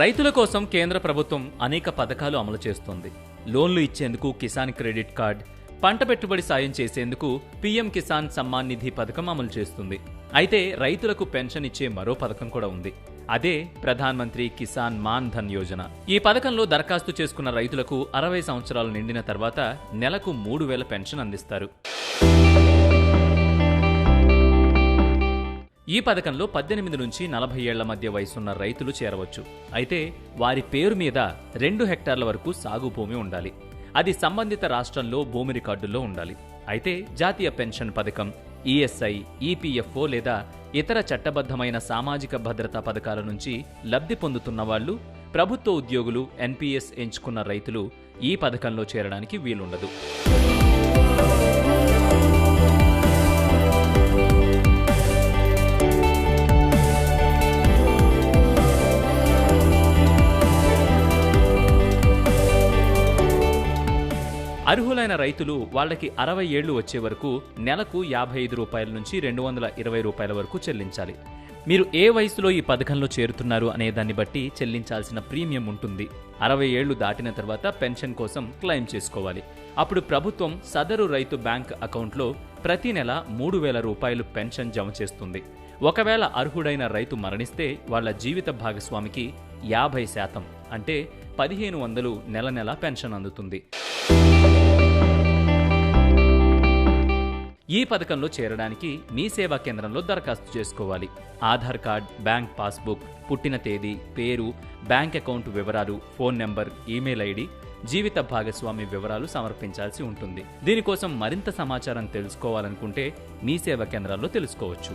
రైతుల కోసం కేంద్ర ప్రభుత్వం అనేక పథకాలు అమలు చేస్తోంది. లోన్లు ఇచ్చేందుకు కిసాన్ క్రెడిట్ కార్డ్, పంట పెట్టుబడి సాయం చేసేందుకు పీఎం కిసాన్ సమ్మాన్ నిధి పథకం అమలు చేస్తుంది. అయితే రైతులకు పెన్షన్ ఇచ్చే మరో పథకం కూడా ఉంది. అదే ప్రధాన్ మంత్రి కిసాన్ మాన్ ధన్ యోజన. ఈ పథకంలో దరఖాస్తు చేసుకున్న రైతులకు 60 సంవత్సరాలు నిండిన తర్వాత నెలకు 3000 పెన్షన్ అందిస్తారు. ఈ పథకంలో 18 నుంచి 40 ఏళ్ల మధ్య వయసున్న రైతులు చేరవచ్చు. అయితే వారి పేరు మీద 2 హెక్టార్ల వరకు సాగు భూమి ఉండాలి. అది సంబంధిత రాష్ట్రంలో భూమి రికార్డుల్లో ఉండాలి. అయితే జాతీయ పెన్షన్ పథకం, ఈఎస్ఐ, ఈపీఎఫ్ఓ లేదా ఇతర చట్టబద్ధమైన సామాజిక భద్రతా పథకాల నుంచి లబ్ధి పొందుతున్న వాళ్లు, ప్రభుత్వ ఉద్యోగులు, ఎన్పీఎస్ ఎంచుకున్న రైతులు ఈ పథకంలో చేరడానికి వీలుండదు. అర్హులైన రైతులు వాళ్లకి 60 ఏళ్లు వచ్చే వరకు నెలకు 55 రూపాయల నుంచి 220 రూపాయల వరకు చెల్లించాలి. మీరు ఏ వయసులో ఈ పథకంలో చేరుతున్నారు అనే దాన్ని బట్టి చెల్లించాల్సిన ప్రీమియం ఉంటుంది. 60 ఏళ్లు దాటిన తర్వాత పెన్షన్ కోసం క్లెయిమ్ చేసుకోవాలి. అప్పుడు ప్రభుత్వం సదరు రైతు బ్యాంక్ అకౌంట్లో ప్రతి నెల 3000 రూపాయలు పెన్షన్ జమ చేస్తుంది. ఒకవేళ అర్హుడైన రైతు మరణిస్తే వాళ్ల జీవిత భాగస్వామికి 50% అంటే 1500 నెల నెలా పెన్షన్ అందుతుంది. ఈ పథకంలో చేరడానికి మీ సేవా కేంద్రంలో దరఖాస్తు చేసుకోవాలి. ఆధార్ కార్డ్, బ్యాంక్ పాస్బుక్, పుట్టిన తేదీ, పేరు, బ్యాంక్ అకౌంట్ వివరాలు, ఫోన్ నెంబర్, ఈమెయిల్ ఐడి, జీవిత భాగస్వామి వివరాలు సమర్పించాల్సి ఉంటుంది. దీనికోసం మరింత సమాచారం తెలుసుకోవాలనుకుంటే మీ సేవా కేంద్రాల్లో తెలుసుకోవచ్చు.